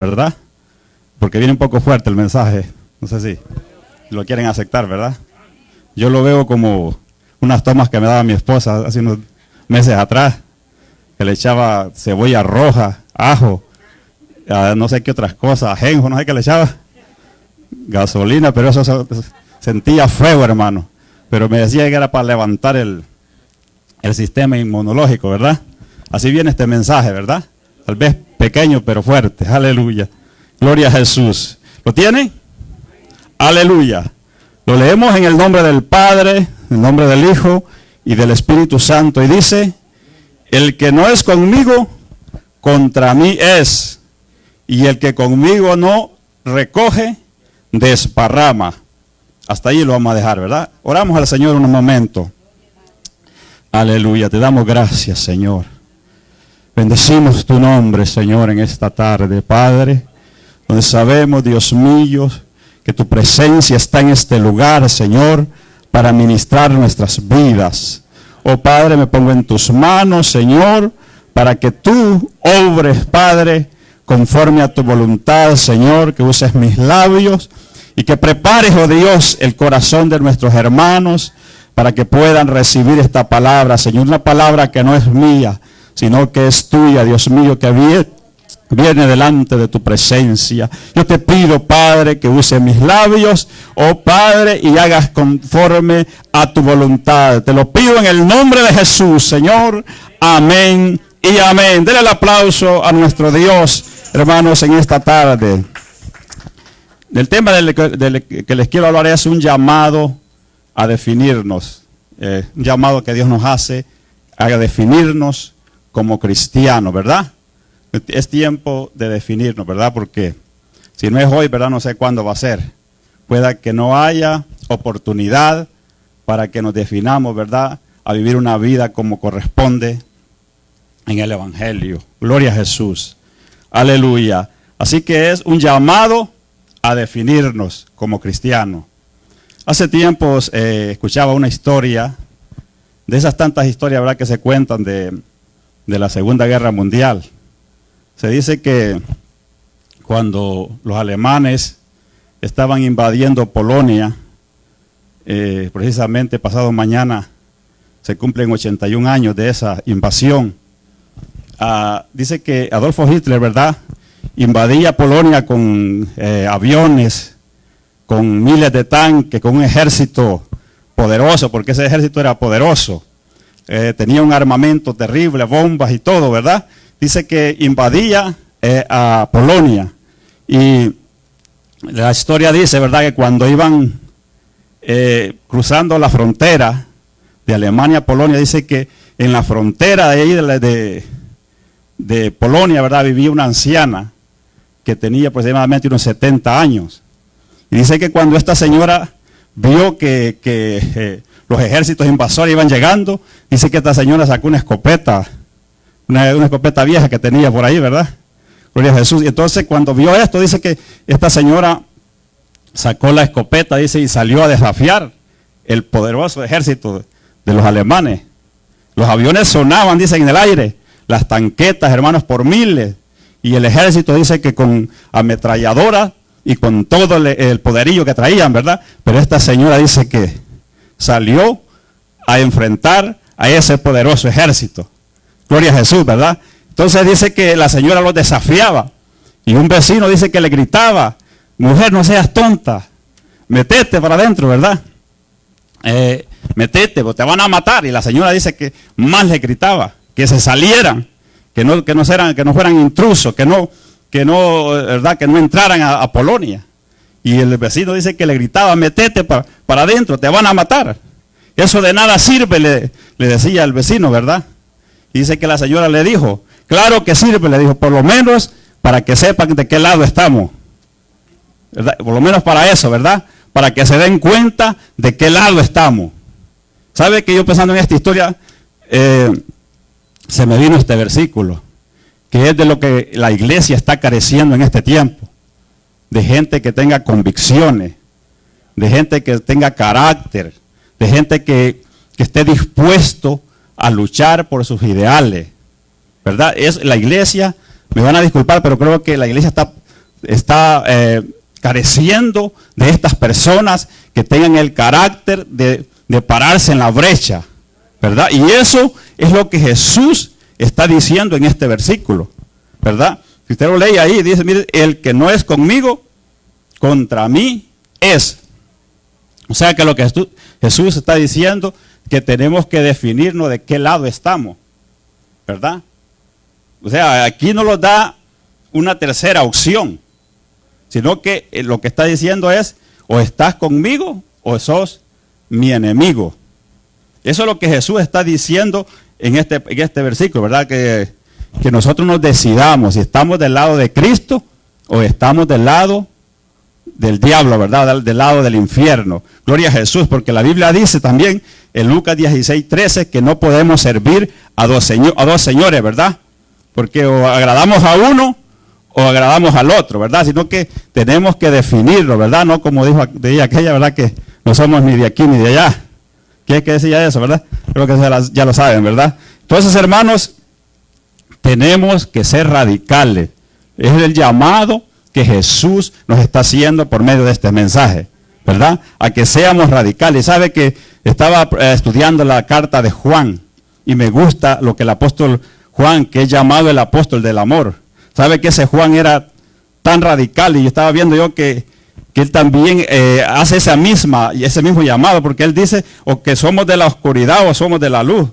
¿verdad? Porque viene un poco fuerte el mensaje. No sé si lo quieren aceptar, ¿verdad? Yo lo veo como unas tomas que me daba mi esposa hace unos meses atrás, que le echaba cebolla roja, ajo, no sé qué otras cosas, ajenjo, no sé qué le echaba, gasolina, pero eso sentía fuego, hermano. Pero me decía que era para levantar el sistema inmunológico, ¿verdad? Así viene este mensaje, ¿verdad? Tal vez pequeño, pero fuerte. Aleluya. Gloria a Jesús. ¿Lo tienen? Aleluya. Lo leemos en el nombre del Padre, en el nombre del Hijo y del Espíritu Santo. Y dice, el que no es conmigo, contra mí es. Y el que conmigo no recoge, desparrama. Hasta ahí lo vamos a dejar, ¿verdad? Oramos al Señor un momento. Aleluya, te damos gracias, Señor. Bendecimos tu nombre, Señor, en esta tarde, Padre, donde sabemos, Dios mío, que tu presencia está en este lugar, Señor, para ministrar nuestras vidas. Oh Padre, me pongo en tus manos, Señor, para que tú obres, Padre, conforme a tu voluntad, Señor, que uses mis labios y que prepares, oh Dios, el corazón de nuestros hermanos para que puedan recibir esta palabra, Señor, una palabra que no es mía, sino que es tuya, Dios mío, que viene delante de tu presencia. Yo te pido, Padre, que use mis labios, oh Padre, y hagas conforme a tu voluntad. Te lo pido en el nombre de Jesús, Señor. Amén y amén. Denle el aplauso a nuestro Dios, hermanos, en esta tarde. El tema del que les quiero hablar es un llamado a definirnos. Un llamado que Dios nos hace a definirnos como cristianos, ¿verdad? Es tiempo de definirnos, ¿verdad? Porque si no es hoy, ¿verdad? No sé cuándo va a ser. Pueda que no haya oportunidad para que nos definamos, ¿verdad? A vivir una vida como corresponde en el Evangelio. Gloria a Jesús. Aleluya. Así que es un llamado a definirnos como cristianos. Hace tiempos escuchaba una historia, de esas tantas historias, ¿verdad?, que se cuentan de la Segunda Guerra Mundial. Se dice que cuando los alemanes estaban invadiendo Polonia, precisamente pasado mañana se cumplen 81 años de esa invasión. Dice que Adolfo Hitler, ¿verdad?, invadía Polonia con aviones, con miles de tanques, con un ejército poderoso, porque ese ejército era poderoso. Tenía un armamento terrible, bombas y todo, ¿verdad? Dice que invadía a Polonia. Y la historia dice, ¿verdad?, que cuando iban cruzando la frontera de Alemania a Polonia, dice que en la frontera de ahí de Polonia, ¿verdad?, vivía una anciana que tenía aproximadamente unos 70 años. Y dice que cuando esta señora vio que los ejércitos invasores iban llegando, dice que esta señora sacó una escopeta, una escopeta vieja que tenía por ahí, ¿verdad? Gloria a Jesús. Y entonces cuando vio esto, dice que esta señora sacó la escopeta, dice, y salió a desafiar el poderoso ejército de los alemanes. Los aviones sonaban, dice, en el aire, las tanquetas, hermanos, por miles. Y el ejército dice que con ametralladoras y con todo el poderío que traían, ¿verdad? Pero esta señora dice que salió a enfrentar a ese poderoso ejército. Gloria a Jesús, ¿verdad? Entonces dice que la señora los desafiaba. Y un vecino dice que le gritaba, mujer, no seas tonta, metete para adentro, ¿verdad? Metete, pues te van a matar. Y la señora dice que más le gritaba, que se salieran, que no fueran intrusos, que no ¿verdad?, que no entraran a Polonia. Y el vecino dice que le gritaba, metete para adentro, te van a matar. Eso de nada sirve, le decía el vecino, ¿verdad? Y dice que la señora le dijo, claro que sirve, le dijo, por lo menos para que sepan de qué lado estamos, ¿verdad? Por lo menos para eso, ¿verdad? Para que se den cuenta de qué lado estamos. ¿Sabe que yo pensando en esta historia, se me vino este versículo, que es de lo que la iglesia está careciendo en este tiempo? De gente que tenga convicciones, de gente que tenga carácter, de gente que esté dispuesto a luchar por sus ideales, ¿verdad? Es la iglesia, me van a disculpar, pero creo que la iglesia está está careciendo de estas personas que tengan el carácter de pararse en la brecha, ¿verdad? Y eso es lo que Jesús está diciendo en este versículo, ¿verdad? Si usted lo lee ahí, dice, mire, el que no es conmigo, contra mí es. O sea que lo que Jesús está diciendo, que tenemos que definirnos de qué lado estamos, ¿verdad? O sea, aquí no nos da una tercera opción, sino que lo que está diciendo es, o estás conmigo o sos mi enemigo. Eso es lo que Jesús está diciendo en este versículo, ¿verdad? Que nosotros nos decidamos si estamos del lado de Cristo o estamos del lado del diablo, ¿verdad? Del lado del infierno. Gloria a Jesús, porque la Biblia dice también en Lucas 16:13 que no podemos servir a dos señores, ¿verdad? Porque o agradamos a uno o agradamos al otro, ¿verdad? Sino que tenemos que definirlo, ¿verdad? No como dijo aquella, ¿verdad? Que no somos ni de aquí ni de allá. ¿Qué es que decía eso, verdad? Creo que ya lo saben, ¿verdad? Entonces, hermanos, tenemos que ser radicales. Es el llamado que Jesús nos está haciendo por medio de este mensaje, ¿verdad? A que seamos radicales. Sabe que estaba estudiando la carta de Juan y me gusta lo que el apóstol Juan, que es llamado el apóstol del amor. Sabe que ese Juan era tan radical y yo estaba viendo yo que él también hace ese mismo llamado, porque él dice o que somos de la oscuridad o somos de la luz.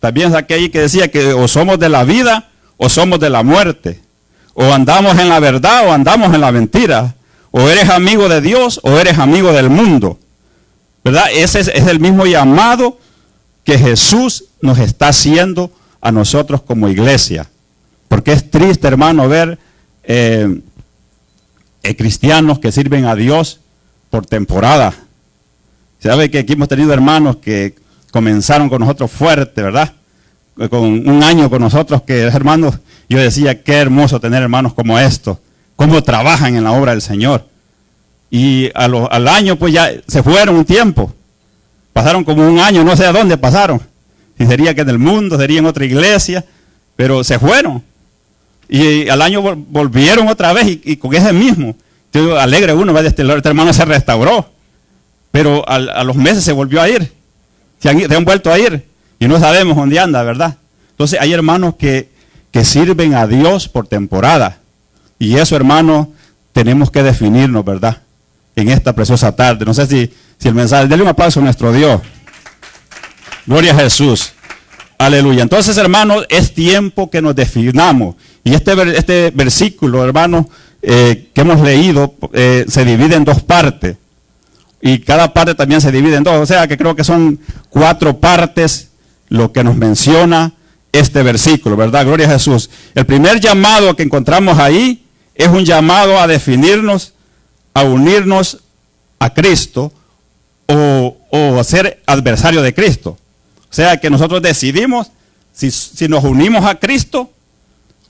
También saqué ahí que decía que o somos de la vida o somos de la muerte. O andamos en la verdad o andamos en la mentira. O eres amigo de Dios o eres amigo del mundo. ¿Verdad? Ese es el mismo llamado que Jesús nos está haciendo a nosotros como iglesia. Porque es triste, hermano, ver cristianos que sirven a Dios por temporada. Sabe que aquí hemos tenido hermanos que comenzaron con nosotros fuerte, ¿verdad? Con un año con nosotros, que hermanos, yo decía, qué hermoso tener hermanos como estos, cómo trabajan en la obra del Señor. Y al año pues ya se fueron un tiempo, pasaron como un año, no sé a dónde pasaron, si sería que en el mundo, sería en otra iglesia, pero se fueron. Y al año volvieron otra vez y con ese mismo. Entonces, alegre uno, ¿verdad? Este hermano se restauró, pero a los meses se volvió a ir, se han vuelto a ir y no sabemos dónde anda, ¿verdad? Entonces hay hermanos que sirven a Dios por temporada y eso, hermanos, tenemos que definirnos, ¿verdad? En esta preciosa tarde. No sé si el mensaje, denle un aplauso a nuestro Dios. Gloria a Jesús. Aleluya. Entonces, hermanos, es tiempo que nos definamos. Y este versículo, hermanos, que hemos leído, se divide en dos partes. Y cada parte también se divide en dos. O sea, que creo que son 4 partes lo que nos menciona este versículo, ¿verdad? Gloria a Jesús. El primer llamado que encontramos ahí es un llamado a definirnos, a unirnos a Cristo o a ser adversario de Cristo. O sea, que nosotros decidimos si nos unimos a Cristo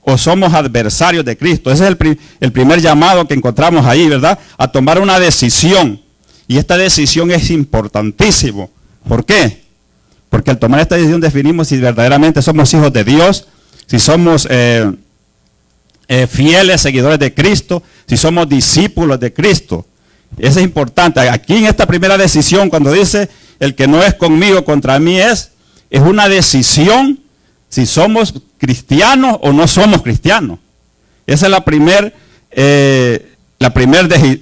o somos adversarios de Cristo. Ese es el primer llamado que encontramos ahí, ¿verdad? A tomar una decisión. Y esta decisión es importantísimo. ¿Por qué? Porque al tomar esta decisión definimos si verdaderamente somos hijos de Dios, si somos fieles seguidores de Cristo, si somos discípulos de Cristo. Eso es importante. Aquí en esta primera decisión, cuando dice el que no es conmigo contra mí es una decisión si somos cristianos o no somos cristianos. Esa es la primera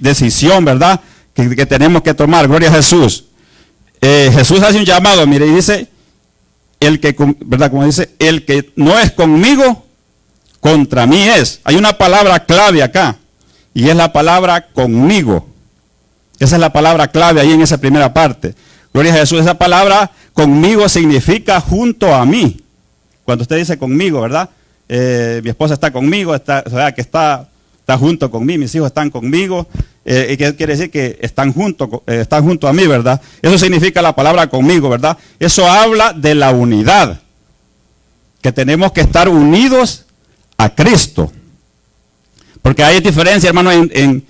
decisión, ¿verdad? Que tenemos que tomar. Gloria a Jesús. Jesús hace un llamado, mire, y dice, ¿verdad? Como dice, el que no es conmigo, contra mí es. Hay una palabra clave acá, y es la palabra conmigo. Esa es la palabra clave ahí en esa primera parte. Gloria a Jesús. Esa palabra conmigo significa junto a mí. Cuando usted dice conmigo, ¿verdad? Mi esposa está conmigo, o sea, que está junto conmigo, mis hijos están conmigo. ¿Qué quiere decir? Que están junto a mí, ¿verdad? Eso significa la palabra conmigo, ¿verdad? Eso habla de la unidad. Que tenemos que estar unidos a Cristo. Porque hay diferencia, hermano, en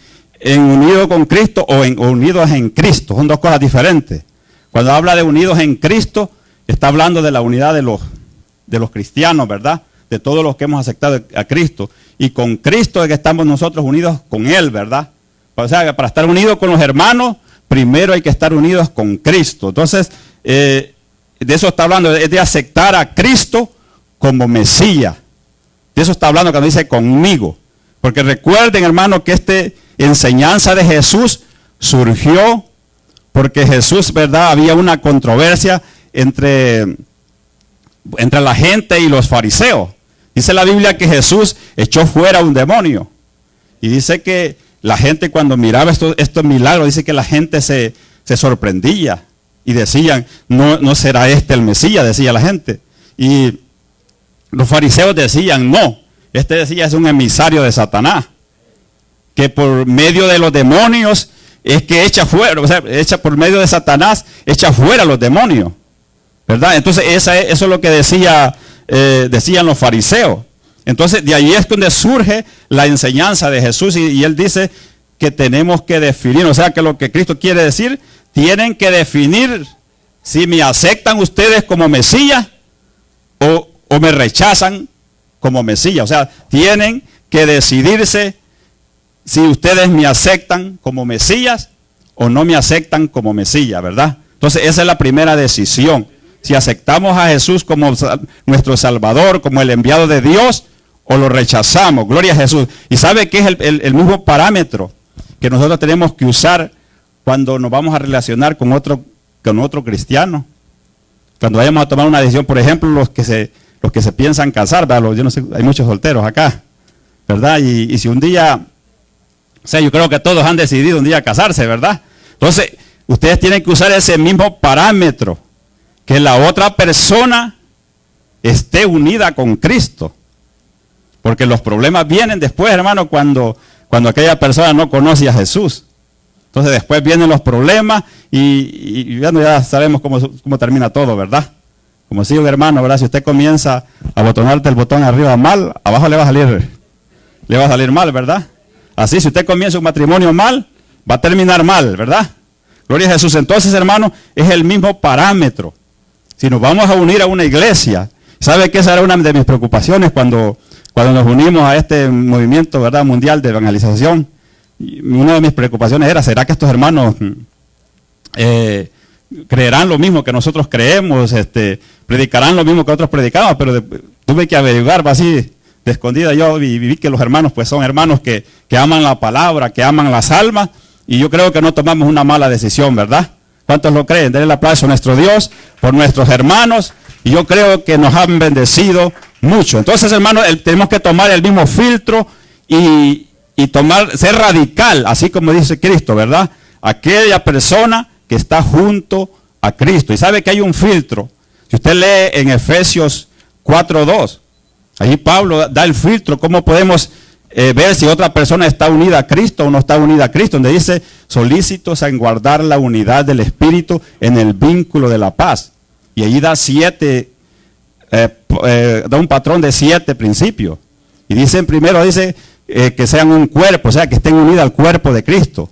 unidos con Cristo o unidos en Cristo. Son dos cosas diferentes. Cuando habla de unidos en Cristo, está hablando de la unidad de los cristianos, ¿verdad? De todos los que hemos aceptado a Cristo. y con Cristo es que estamos nosotros unidos con Él, ¿verdad? O sea, para estar unidos con los hermanos, primero hay que estar unidos con Cristo. Entonces, de eso está hablando, es de aceptar a Cristo como Mesías. De eso está hablando cuando dice conmigo. Porque recuerden, hermano, que esta enseñanza de Jesús surgió porque Jesús, ¿verdad? Había una controversia entre la gente y los fariseos. Dice la Biblia que Jesús echó fuera un demonio. Y dice que la gente cuando miraba estos milagros, dice que la gente se sorprendía. Y decían, no será este el Mesías, decía la gente. Y los fariseos decían, no, este decía es un emisario de Satanás. Que por medio de los demonios es que echa fuera, o sea, echa por medio de Satanás, echa fuera los demonios. ¿Verdad? Entonces eso es lo que decían los fariseos. Entonces de ahí es donde surge la enseñanza de Jesús y él dice que tenemos que definir, o sea que lo que Cristo quiere decir, tienen que definir si me aceptan ustedes como Mesías o me rechazan como Mesías. O sea, tienen que decidirse si ustedes me aceptan como Mesías o no me aceptan como Mesías, ¿verdad? Entonces esa es la primera decisión. Si aceptamos a Jesús como nuestro Salvador, como el enviado de Dios, o lo rechazamos. Gloria a Jesús. Y sabe que es el mismo parámetro que nosotros tenemos que usar cuando nos vamos a relacionar con otro cristiano. Cuando vayamos a tomar una decisión, por ejemplo, los que se piensan casar, ¿verdad? Yo no sé, hay muchos solteros acá, ¿verdad? Y si un día, o sea, yo creo que todos han decidido un día casarse, ¿verdad? Entonces, ustedes tienen que usar ese mismo parámetro. Que la otra persona esté unida con Cristo. Porque los problemas vienen después, hermano, cuando aquella persona no conoce a Jesús. Entonces después vienen los problemas y ya sabemos cómo termina todo, ¿verdad? Como si un hermano, ¿verdad? Si usted comienza a botonarte el botón arriba mal, abajo le va a salir mal, ¿verdad? Así, si usted comienza un matrimonio mal, va a terminar mal, ¿verdad? Gloria a Jesús. Entonces, hermano, es el mismo parámetro. Si nos vamos a unir a una iglesia, ¿sabe que esa era una de mis preocupaciones cuando nos unimos a este movimiento, ¿verdad?, mundial de evangelización? Y una de mis preocupaciones era, ¿será que estos hermanos creerán lo mismo que nosotros creemos? Predicarán lo mismo que otros predicamos, pero tuve que averiguar así de escondida yo y vi que los hermanos pues son hermanos que aman la palabra, que aman las almas, y yo creo que no tomamos una mala decisión, ¿verdad? ¿Cuántos lo creen? Denle el aplauso a nuestro Dios por nuestros hermanos. Y yo creo que nos han bendecido mucho. Entonces, hermanos, tenemos que tomar el mismo filtro y ser radical, así como dice Cristo, ¿verdad? Aquella persona que está junto a Cristo. Y sabe que hay un filtro. Si usted lee en Efesios 4:2, ahí Pablo da el filtro, cómo podemos ver si otra persona está unida a Cristo o no está unida a Cristo, donde dice solícitos en guardar la unidad del Espíritu en el vínculo de la paz. Y allí da un patrón de 7 principios. Y dice primero, que sean un cuerpo, o sea, que estén unidos al cuerpo de Cristo,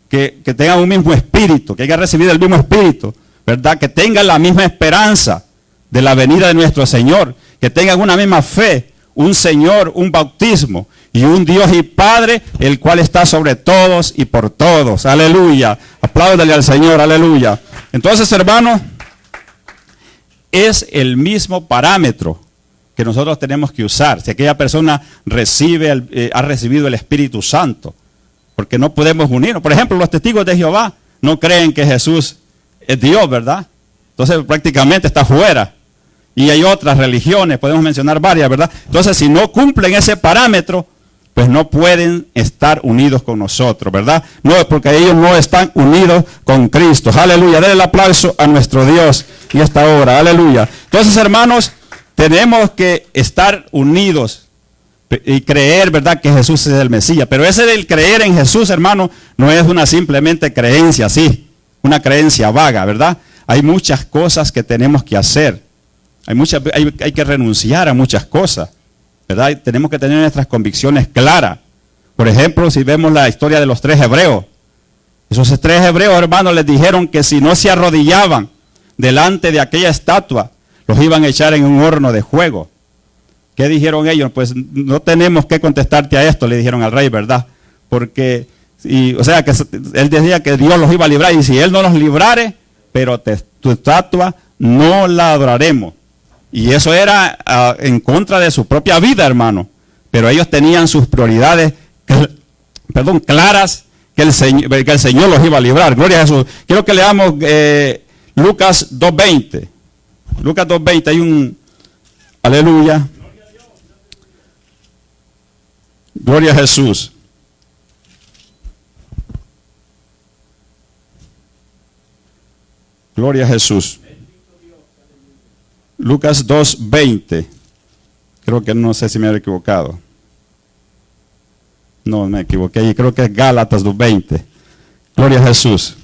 que tengan un mismo espíritu, que hayan recibido el mismo espíritu, ¿verdad? Que tengan la misma esperanza de la venida de nuestro Señor, que tengan una misma fe, un Señor, un bautismo y un Dios y Padre, el cual está sobre todos y por todos. Aleluya. Apláudale al Señor, aleluya. Entonces, hermanos, es el mismo parámetro que nosotros tenemos que usar. Si aquella persona ha recibido el Espíritu Santo, porque no podemos unirnos. Por ejemplo, los testigos de Jehová no creen que Jesús es Dios, ¿verdad? Entonces prácticamente está fuera. Y hay otras religiones, podemos mencionar varias, ¿verdad? Entonces, si no cumplen ese parámetro, pues no pueden estar unidos con nosotros, ¿verdad? No, porque ellos no están unidos con Cristo. Aleluya. Denle el aplauso a nuestro Dios y esta hora. Aleluya. Entonces, hermanos, tenemos que estar unidos y creer, ¿verdad?, que Jesús es el Mesías. Pero ese del creer en Jesús, hermano, no es una simplemente creencia, sí, una creencia vaga, ¿verdad? Hay muchas cosas que tenemos que hacer. Hay que renunciar a muchas cosas, ¿verdad? Tenemos que tener nuestras convicciones claras. Por ejemplo, si vemos la historia de los 3 hebreos. Esos 3 hebreos, hermanos, les dijeron que si no se arrodillaban delante de aquella estatua, los iban a echar en un horno de fuego. ¿Qué dijeron ellos? Pues no tenemos que contestarte a esto, le dijeron al rey, ¿verdad? Porque, o sea, que él decía que Dios los iba a librar, y si él no los librare, pero tu estatua no la adoraremos. Y eso era en contra de su propia vida, hermano. Pero ellos tenían sus prioridades, claras, que el Señor los iba a librar. Gloria a Jesús. Quiero que leamos Lucas 2:20. Lucas 2:20, hay un... Aleluya. Gloria a Jesús. Gloria a Jesús. Lucas 2:20. Creo que no sé si me he equivocado. No, me equivoqué. Y creo que es Gálatas 2:20. Gloria a Jesús.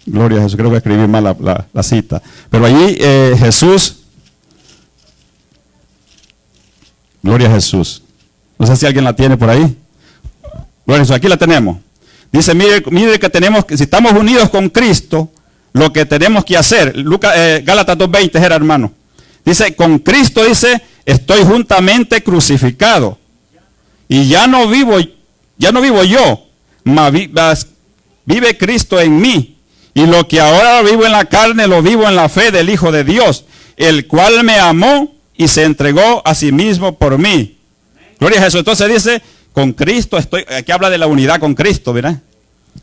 Gloria a Jesús. Creo que escribí mal la cita. Pero allí Jesús. Gloria a Jesús. No sé si alguien la tiene por ahí. Gloria a Jesús. Aquí la tenemos. Dice, mire que tenemos, si estamos unidos con Cristo, lo que tenemos que hacer. Gálatas 2:20 era, hermano. Dice, con Cristo, dice, estoy juntamente crucificado. Y ya no vivo yo, mas vive Cristo en mí. Y lo que ahora vivo en la carne, lo vivo en la fe del Hijo de Dios, el cual me amó y se entregó a sí mismo por mí. Gloria a Jesús. Entonces dice, con Cristo estoy, aquí habla de la unidad con Cristo, ¿verdad?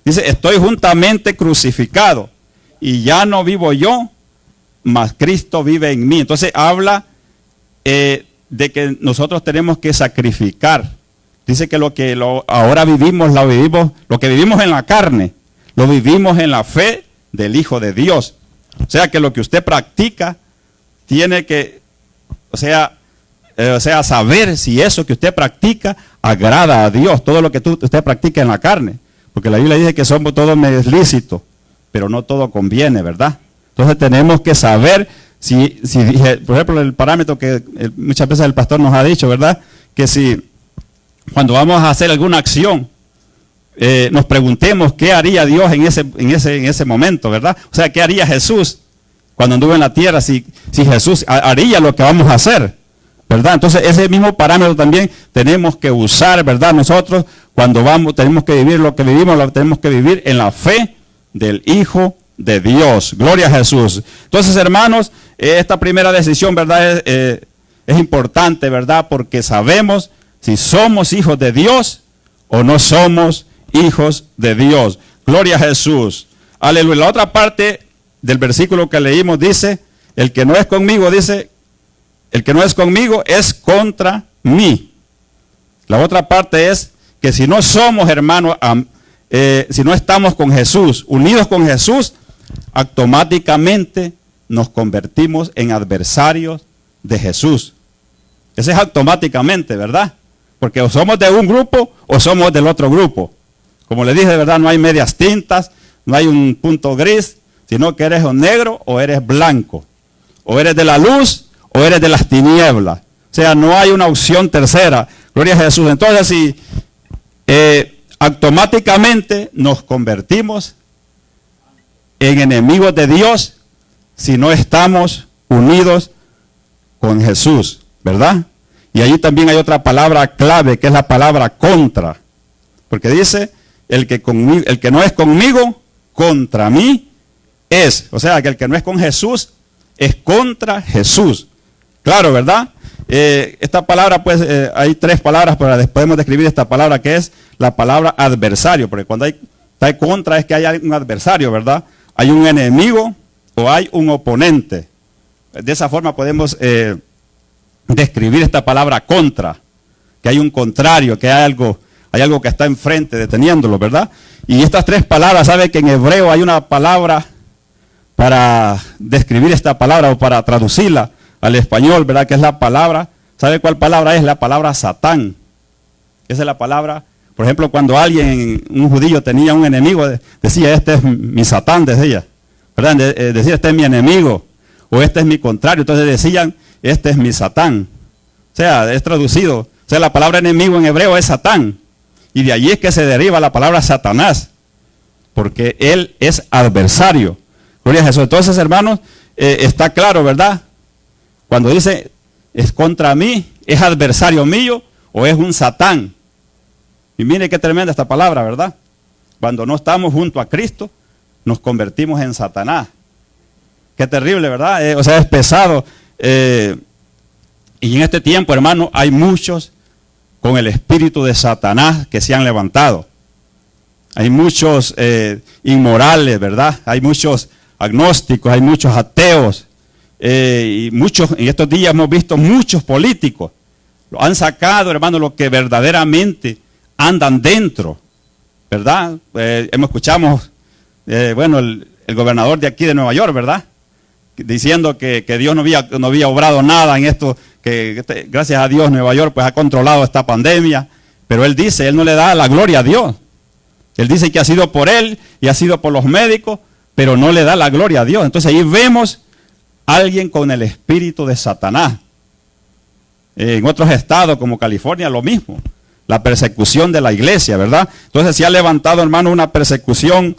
Dice, estoy juntamente crucificado. Y ya no vivo yo, mas Cristo vive en mí. Entonces habla de que nosotros tenemos que sacrificar. Dice que ahora vivimos, lo que vivimos en la carne, lo vivimos en la fe del Hijo de Dios. O sea que lo que usted practica tiene que, saber si eso que usted practica agrada a Dios. Todo lo que usted practica en la carne. Porque la Biblia dice que somos todos medios lícitos, pero no todo conviene, ¿verdad? Entonces tenemos que saber si por ejemplo, el parámetro que muchas veces el pastor nos ha dicho, ¿verdad? Que si cuando vamos a hacer alguna acción, nos preguntemos qué haría Dios en ese momento, ¿verdad? O sea, ¿qué haría Jesús cuando anduvo en la tierra? Si Jesús haría lo que vamos a hacer, ¿verdad? Entonces ese mismo parámetro también tenemos que usar, ¿verdad? Nosotros cuando tenemos que vivir lo que vivimos, lo tenemos que vivir en la fe del Hijo de Dios. Gloria a Jesús. Entonces, hermanos, esta primera decisión, ¿verdad? Es importante, ¿verdad? Porque sabemos si somos hijos de Dios o no somos hijos de Dios. Gloria a Jesús. Aleluya. La otra parte del versículo que leímos dice, el que no es conmigo, dice, el que no es conmigo es contra mí. La otra parte es que si no somos, hermanos, si no estamos con Jesús, unidos con Jesús, automáticamente nos convertimos en adversarios de Jesús. Ese es automáticamente, ¿verdad? Porque o somos de un grupo o somos del otro grupo. Como le dije, de verdad, no hay medias tintas, no hay un punto gris, sino que eres o negro o eres blanco. O eres de la luz o eres de las tinieblas. O sea, no hay una opción tercera. Gloria a Jesús. Entonces, si automáticamente nos convertimos en enemigos de Dios si no estamos unidos con Jesús, ¿verdad? Y allí también hay otra palabra clave que es la palabra contra, porque dice el que no es conmigo, contra mí es. O sea, que el que no es con Jesús es contra Jesús. Claro, ¿verdad? Esta palabra, pues, hay tres palabras para podemos describir esta palabra, que es la palabra adversario, porque cuando está contra es que hay un adversario, ¿verdad? Hay un enemigo o hay un oponente. De esa forma podemos describir esta palabra contra, que hay un contrario, que hay algo que está enfrente, deteniéndolo, ¿verdad? Y estas tres palabras, ¿sabe que en hebreo hay una palabra para describir esta palabra o para traducirla al español, ¿verdad? Que es la palabra, ¿sabe cuál palabra es? La palabra Satán. Esa es la palabra, por ejemplo, cuando un judío tenía un enemigo, decía, este es mi Satán, decía, ¿verdad? Decía, este es mi enemigo, o este es mi contrario. Entonces decían, este es mi Satán. O sea, es traducido. O sea, la palabra enemigo en hebreo es Satán. Y de allí es que se deriva la palabra Satanás, porque él es adversario. Gloria a Jesús. Entonces, hermanos, está claro, ¿verdad? Cuando dice, ¿Es contra mí? ¿Es adversario mío? ¿O es un Satán? Y mire qué tremenda esta palabra, ¿verdad? Cuando no estamos junto a Cristo, nos convertimos en Satanás. Qué terrible, ¿verdad? O sea, es pesado. Y en este tiempo, hermano, hay muchos con el espíritu de Satanás que se han levantado. Hay muchos inmorales, ¿verdad? Hay muchos agnósticos, hay muchos ateos. Y muchos, en estos días hemos visto muchos políticos. Lo han sacado, hermano, lo que verdaderamente andan dentro, ¿verdad? Escuchamos, bueno, el gobernador de aquí de Nueva York, ¿verdad? Diciendo que Dios no había obrado nada en esto, que gracias a Dios Nueva York pues ha controlado esta pandemia, pero él dice, él no le da la gloria a Dios. Él dice que ha sido por él y ha sido por los médicos, pero no le da la gloria a Dios. Entonces ahí vemos a alguien con el espíritu de Satanás. En otros estados como California lo mismo, la persecución de la iglesia, ¿verdad? Entonces se ha levantado, hermano, una persecución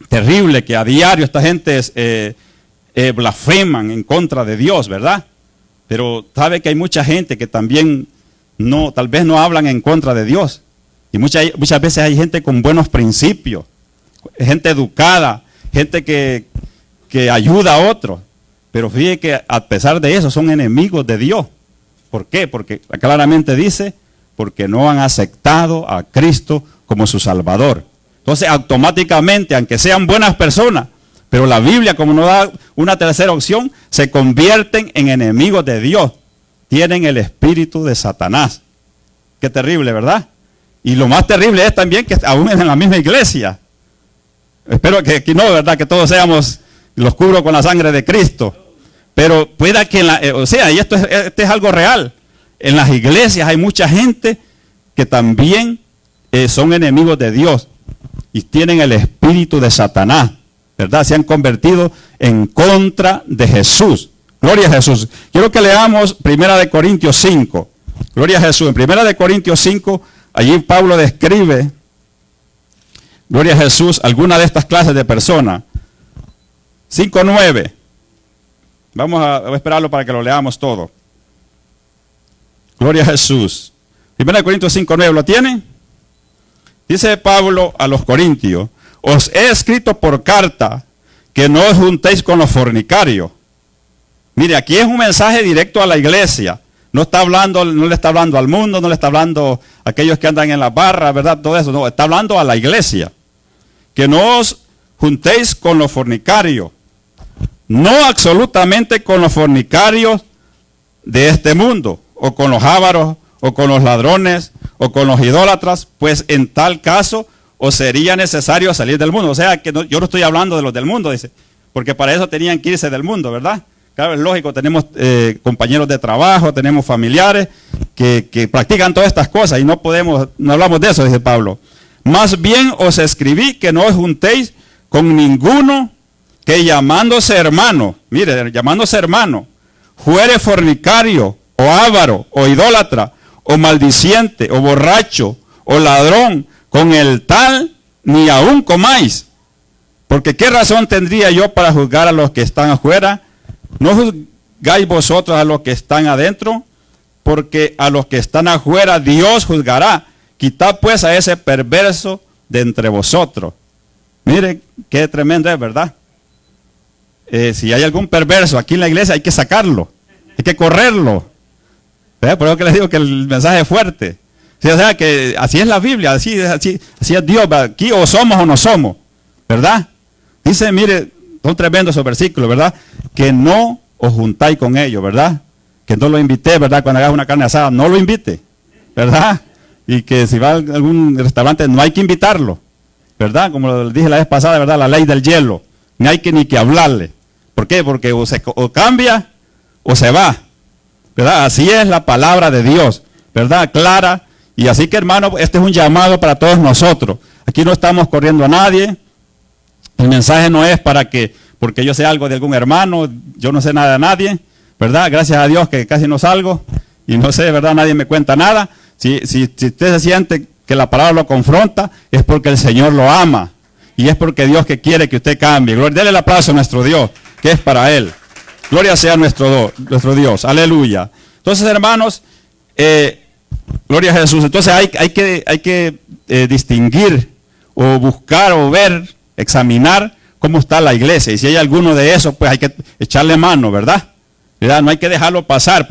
terrible, que a diario esta gente blasfeman en contra de Dios, ¿verdad? Pero sabe que hay mucha gente que también tal vez no hablan en contra de Dios. Y muchas veces hay gente con buenos principios, gente educada, gente que ayuda a otros. Pero fíjate que a pesar de eso son enemigos de Dios. ¿Por qué? Porque claramente dice, porque no han aceptado a Cristo como su Salvador. Entonces automáticamente, aunque sean buenas personas, pero la Biblia, como no da una tercera opción, se convierten en enemigos de Dios. Tienen el espíritu de Satanás. Qué terrible, ¿verdad? Y lo más terrible es también que aún en la misma iglesia. Espero que aquí no, ¿verdad? Que todos los cubro con la sangre de Cristo. Pero pueda que, y esto es algo real. En las iglesias hay mucha gente que también son enemigos de Dios y tienen el espíritu de Satanás, ¿verdad? Se han convertido en contra de Jesús. Gloria a Jesús. Quiero que leamos 1 Corintios 5. Gloria a Jesús. En 1 Corintios 5, allí Pablo describe, gloria a Jesús, alguna de estas clases de personas. 5:9. Vamos a esperarlo para que lo leamos todo. Gloria a Jesús. 1 Corintios 5:9, ¿lo tienen? Dice Pablo a los corintios, os he escrito por carta que no os juntéis con los fornicarios. Mire, aquí es un mensaje directo a la iglesia. No le está hablando al mundo, no le está hablando a aquellos que andan en las barras, ¿verdad? Todo eso, no, está hablando a la iglesia. Que no os juntéis con los fornicarios. No absolutamente con los fornicarios de este mundo, o con los ávaros, o con los ladrones, o con los idólatras, pues en tal caso os sería necesario salir del mundo. O sea, que yo no estoy hablando de los del mundo, dice, porque para eso tenían que irse del mundo, ¿verdad? Claro, es lógico, tenemos compañeros de trabajo, tenemos familiares que practican todas estas cosas y no hablamos de eso, dice Pablo. Más bien os escribí que no os juntéis con ninguno que llamándose hermano, mire, llamándose hermano, fuere fornicario, o avaro, o idólatra, o maldiciente, o borracho, o ladrón, con el tal ni aún comáis. Porque qué razón tendría yo para juzgar a los que están afuera. ¿No juzgáis vosotros a los que están adentro? Porque a los que están afuera Dios juzgará. Quitad pues a ese perverso de entre vosotros. Mire, qué tremendo es, ¿verdad? Si hay algún perverso aquí en la iglesia hay que sacarlo, hay que correrlo. Por eso que les digo que el mensaje es fuerte. O sea que así es la Biblia, así es Dios, aquí o somos o no somos, ¿verdad? Dice, mire, son tremendos esos versículos, ¿verdad? Que no os juntáis con ellos, ¿verdad? Que no lo invité, ¿verdad? Cuando hagas una carne asada, no lo invite, ¿verdad? Y que si va a algún restaurante no hay que invitarlo, ¿verdad? Como lo dije la vez pasada, ¿verdad? La ley del hielo, ni hay que ni que hablarle. ¿Por qué? Porque o cambia o se va, ¿verdad? Así es la palabra de Dios, ¿verdad? Clara. Y así que, hermano, este es un llamado para todos nosotros. Aquí no estamos corriendo a nadie. El mensaje no es porque yo sé algo de algún hermano, yo no sé nada de nadie, ¿verdad? Gracias a Dios que casi no salgo y no sé, ¿verdad? Nadie me cuenta nada. Si usted se siente que la palabra lo confronta, es porque el Señor lo ama y es porque Dios que quiere que usted cambie. Gloria, déle el aplauso a nuestro Dios, que es para Él. Gloria sea nuestro Dios. Aleluya. Entonces, hermanos, gloria a Jesús. Entonces hay que distinguir o buscar o ver, examinar cómo está la iglesia. Y si hay alguno de esos, pues hay que echarle mano, ¿verdad? No hay que dejarlo pasar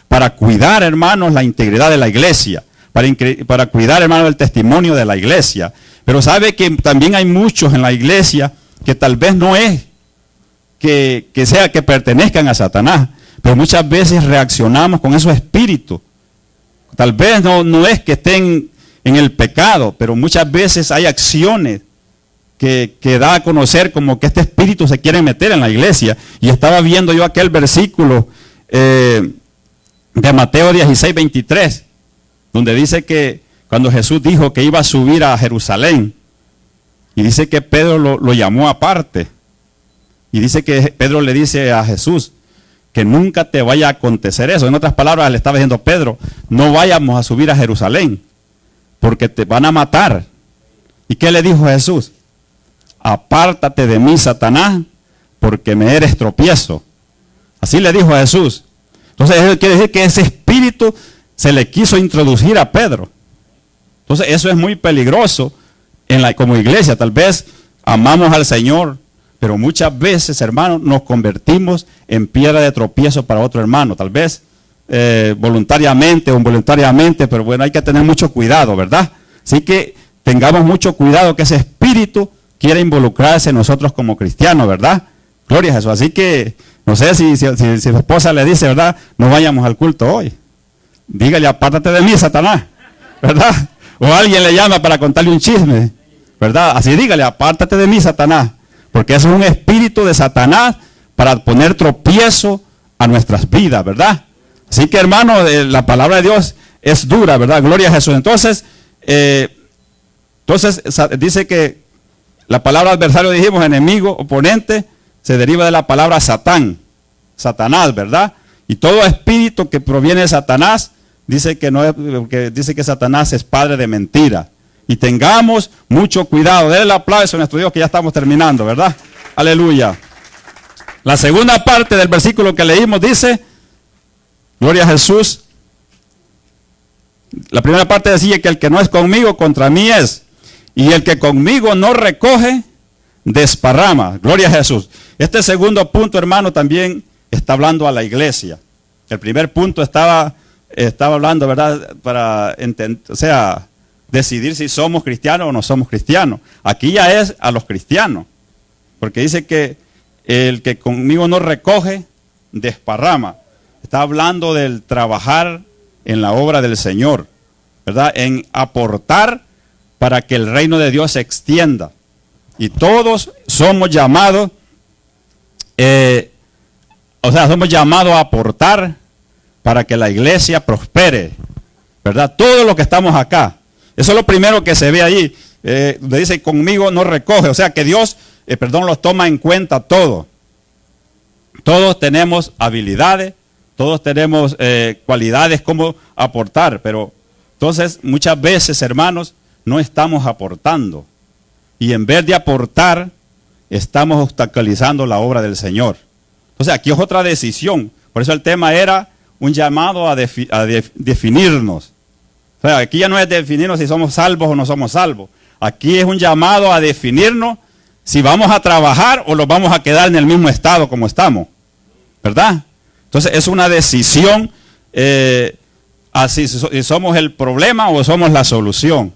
para cuidar, hermanos, la integridad de la iglesia. Para cuidar, hermanos, el testimonio de la iglesia. Pero sabe que también hay muchos en la iglesia que tal vez no es que sea que pertenezcan a Satanás, pero muchas veces reaccionamos con esos espíritus. Tal vez no es que estén en el pecado, pero muchas veces hay acciones que da a conocer como que este espíritu se quiere meter en la iglesia. Y estaba viendo yo aquel versículo de Mateo 16, 23, donde dice que cuando Jesús dijo que iba a subir a Jerusalén, y dice que Pedro lo llamó aparte, y dice que Pedro le dice a Jesús que nunca te vaya a acontecer eso. En otras palabras, le estaba diciendo: Pedro, no vayamos a subir a Jerusalén, porque te van a matar. ¿Y qué le dijo Jesús? Apártate de mí, Satanás, porque me eres tropiezo. Así le dijo a Jesús. Entonces eso quiere decir que ese espíritu se le quiso introducir a Pedro. Entonces eso es muy peligroso como iglesia. Tal vez amamos al Señor, pero muchas veces, hermanos, nos convertimos en piedra de tropiezo para otro hermano. Tal vez voluntariamente o involuntariamente, pero bueno, hay que tener mucho cuidado, ¿verdad? Así que tengamos mucho cuidado que ese espíritu quiera involucrarse en nosotros como cristianos, ¿verdad? Gloria a Jesús. Así que, no sé si su esposa le dice, ¿verdad? No vayamos al culto hoy. Dígale: apártate de mí, Satanás, ¿verdad? O alguien le llama para contarle un chisme, ¿verdad? Así dígale: apártate de mí, Satanás. Porque eso es un espíritu de Satanás para poner tropiezo a nuestras vidas, ¿verdad? Así que, hermano, la palabra de Dios es dura, ¿verdad? Gloria a Jesús. Entonces dice que la palabra adversario, dijimos, enemigo, oponente, se deriva de la palabra Satán, Satanás, ¿verdad? Y todo espíritu que proviene de Satanás, dice que Satanás es padre de mentira. Y tengamos mucho cuidado. Denle el aplauso a nuestro Dios, que ya estamos terminando, ¿verdad? Aleluya. La segunda parte del versículo que leímos dice, gloria a Jesús. La primera parte decía que el que no es conmigo, contra mí es. Y el que conmigo no recoge, desparrama. Gloria a Jesús. Este segundo punto, hermano, también está hablando a la iglesia. El primer punto estaba hablando, ¿verdad? Para entender, o sea, decidir si somos cristianos o no somos cristianos. Aquí ya es a los cristianos. Porque dice que el que conmigo no recoge, desparrama. Está hablando del trabajar en la obra del Señor, ¿verdad? En aportar para que el reino de Dios se extienda. Y todos somos llamados, somos llamados a aportar para que la iglesia prospere, ¿verdad? Todos los que estamos acá. Eso es lo primero que se ve allí. Le dice: conmigo no recoge. O sea que Dios, los toma en cuenta todo. Todos tenemos habilidades, todos tenemos cualidades como aportar. Pero entonces muchas veces, hermanos, no estamos aportando. Y en vez de aportar, estamos obstaculizando la obra del Señor. Entonces aquí es otra decisión. Por eso el tema era un llamado a definirnos. O sea, aquí ya no es definirnos si somos salvos o no somos salvos. Aquí es un llamado a definirnos si vamos a trabajar o nos vamos a quedar en el mismo estado como estamos. ¿Verdad? Entonces es una decisión así, si somos el problema o somos la solución.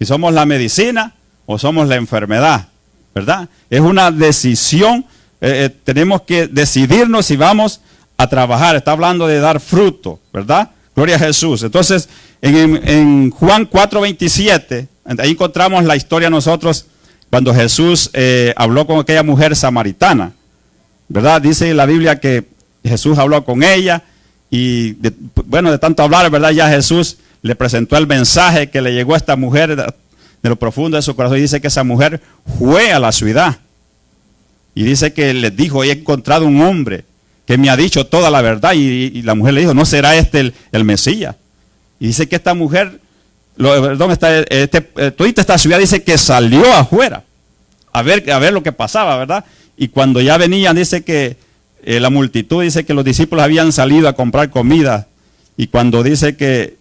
Si somos la medicina o somos la enfermedad. ¿Verdad? Es una decisión. Tenemos que decidirnos si vamos a trabajar. Está hablando de dar fruto. ¿Verdad? Gloria a Jesús. Entonces, en Juan 4:27, ahí encontramos la historia nosotros cuando Jesús habló con aquella mujer samaritana, ¿verdad? Dice la Biblia que Jesús habló con ella y, de tanto hablar, ¿verdad? Ya Jesús le presentó el mensaje que le llegó a esta mujer de lo profundo de su corazón. Y dice que esa mujer fue a la ciudad y dice que les dijo: he encontrado un hombre que me ha dicho toda la verdad. Y la mujer le dijo: ¿no será este el Mesías? Y dice que esta mujer, todita esta ciudad, dice que salió afuera a ver lo que pasaba, ¿verdad? Y cuando ya venían, dice que la multitud dice que los discípulos habían salido a comprar comida, y cuando dice que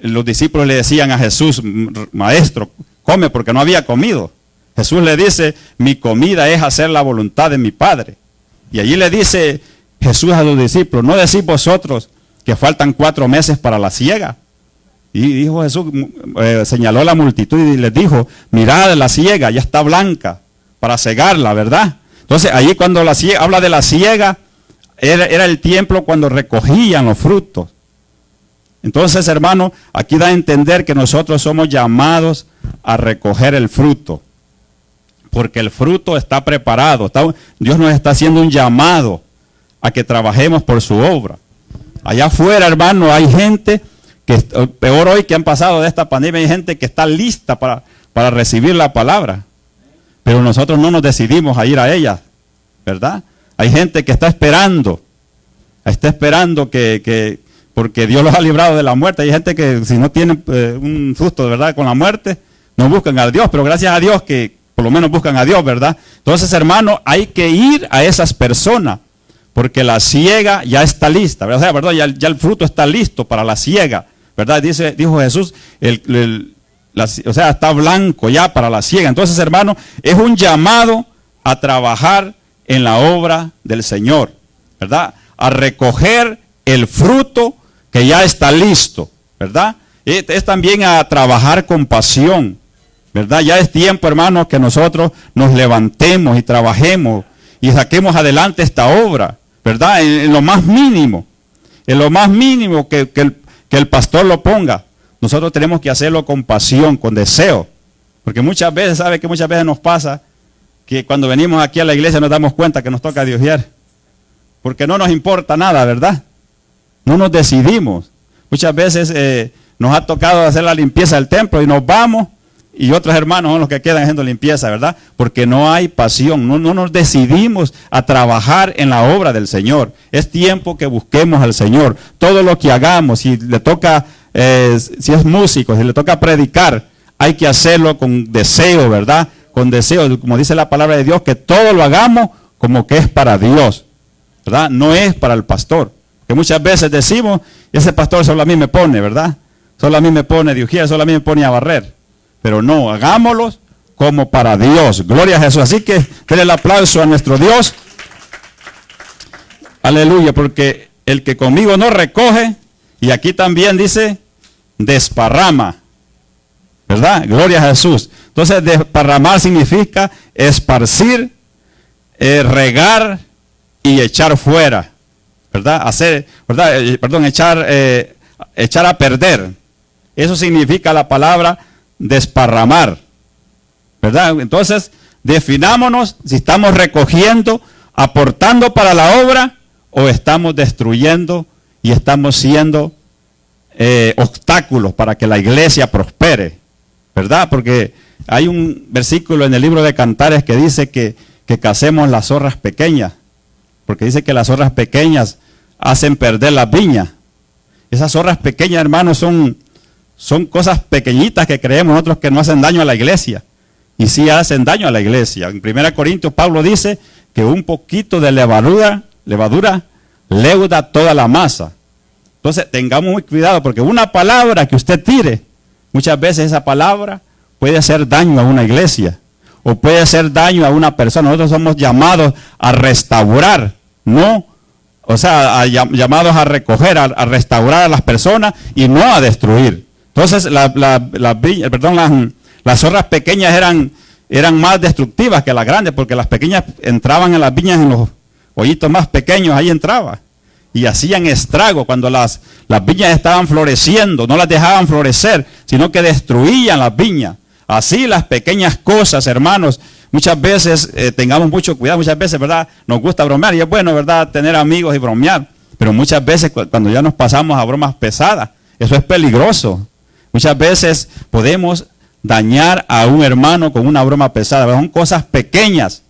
los discípulos le decían a Jesús, maestro, come, porque no había comido. Jesús le dice, mi comida es hacer la voluntad de mi Padre. Y allí le dice Jesús a los discípulos, ¿no decís vosotros que faltan 4 meses para la siega? Y dijo Jesús, señaló a la multitud y les dijo, mirad la siega, ya está blanca para cegarla, ¿verdad? Entonces allí cuando habla de la siega, era el tiempo cuando recogían los frutos. Entonces, hermano, aquí da a entender que nosotros somos llamados a recoger el fruto, porque el fruto está preparado. Dios nos está haciendo un llamado a que trabajemos por su obra. Allá afuera, hermano, hay gente que, peor hoy que han pasado de esta pandemia, hay gente que está lista para recibir la palabra, pero nosotros no nos decidimos a ir a ella, ¿verdad? Hay gente que está esperando que porque Dios los ha librado de la muerte. Hay gente que si no tienen un susto de verdad con la muerte, no buscan a Dios, pero gracias a Dios que por lo menos buscan a Dios, ¿verdad? Entonces, hermano, hay que ir a esas personas, porque la siega ya está lista, ¿verdad? O sea, ¿verdad? Ya el fruto está listo para la siega, ¿verdad? Dijo Jesús, o sea, está blanco ya para la siega. Entonces, hermano, es un llamado a trabajar en la obra del Señor, ¿verdad? A recoger el fruto que ya está listo, ¿verdad? Es también a trabajar con pasión, ¿verdad? Ya es tiempo, hermanos, que nosotros nos levantemos y trabajemos y saquemos adelante esta obra, ¿verdad? En lo más mínimo que el pastor lo ponga. Nosotros tenemos que hacerlo con pasión, con deseo, porque muchas veces nos pasa que cuando venimos aquí a la iglesia nos damos cuenta que nos toca diezmar, porque no nos importa nada, ¿verdad? No nos decidimos. Muchas veces nos ha tocado hacer la limpieza del templo y nos vamos, y otros hermanos son los que quedan haciendo limpieza, ¿verdad? Porque no hay pasión, no nos decidimos a trabajar en la obra del Señor. Es tiempo que busquemos al Señor. Todo lo que hagamos, si le toca, si es músico, si le toca predicar, hay que hacerlo con deseo, ¿verdad? Con deseo, como dice la palabra de Dios, que todo lo hagamos como que es para Dios, ¿verdad? No es para el pastor. Que muchas veces decimos, ese pastor solo a mí me pone, ¿verdad? Solo a mí me pone de ujier, solo a mí me pone a barrer. Pero no, hagámoslos como para Dios. Gloria a Jesús. Así que denle el aplauso a nuestro Dios. Aleluya, porque el que conmigo no recoge, y aquí también dice, desparrama, ¿verdad? Gloria a Jesús. Entonces, desparramar significa esparcir, regar y echar fuera, ¿verdad? Echar a perder. Eso significa la palabra desparramar, ¿verdad? Entonces, definámonos si estamos recogiendo, aportando para la obra, o estamos destruyendo y estamos siendo obstáculos para que la iglesia prospere, ¿verdad? Porque hay un versículo en el libro de Cantares que dice que cacemos las zorras pequeñas, porque dice que las zorras pequeñas hacen perder las viñas. Esas zorras pequeñas, hermanos, son cosas pequeñitas que creemos nosotros que no hacen daño a la iglesia. Y sí hacen daño a la iglesia. En 1 Corintios Pablo dice que un poquito de levadura leuda toda la masa. Entonces tengamos muy cuidado, porque una palabra que usted tire, muchas veces esa palabra puede hacer daño a una iglesia o puede hacer daño a una persona. Nosotros somos llamados a restaurar, no, o sea, llamados a recoger, a restaurar a las personas y no a destruir. Entonces las zorras pequeñas eran más destructivas que las grandes, porque las pequeñas entraban en las viñas, en los hoyitos más pequeños, ahí entraban y hacían estrago cuando las viñas estaban floreciendo. No las dejaban florecer, sino que destruían las viñas. Así las pequeñas cosas, hermanos, muchas veces tengamos mucho cuidado. Muchas veces, ¿verdad?, nos gusta bromear, y es bueno, ¿verdad?, tener amigos y bromear, pero muchas veces cuando ya nos pasamos a bromas pesadas, eso es peligroso. Muchas veces podemos dañar a un hermano con una broma pesada, ¿verdad? Son cosas pequeñas,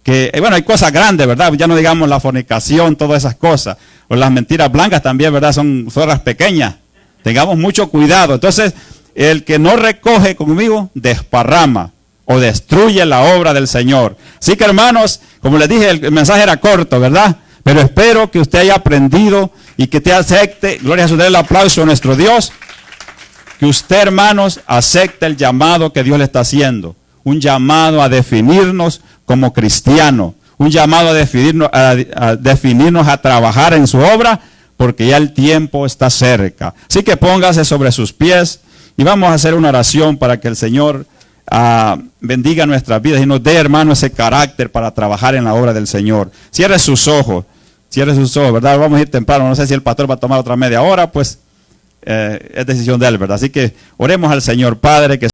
que, bueno, hay cosas grandes, ¿verdad? Ya no digamos la fornicación, todas esas cosas, o las mentiras blancas también, ¿verdad? Son zorras pequeñas. Tengamos mucho cuidado. Entonces, el que no recoge conmigo, desparrama o destruye la obra del Señor. Así que, hermanos, como les dije, el mensaje era corto, ¿verdad? Pero espero que usted haya aprendido y que te acepte. Gloria a Jesús, denle el aplauso a nuestro Dios. Que usted, hermanos, acepte el llamado que Dios le está haciendo. Un llamado a definirnos como cristianos. Un llamado a definirnos a trabajar en su obra, porque ya el tiempo está cerca. Así que póngase sobre sus pies y vamos a hacer una oración para que el Señor bendiga nuestras vidas y nos dé, hermano, ese carácter para trabajar en la obra del Señor. Cierre sus ojos, ¿verdad? Vamos a ir temprano, no sé si el pastor va a tomar otra media hora, pues es decisión de él, ¿verdad? Así que oremos al Señor. Padre, que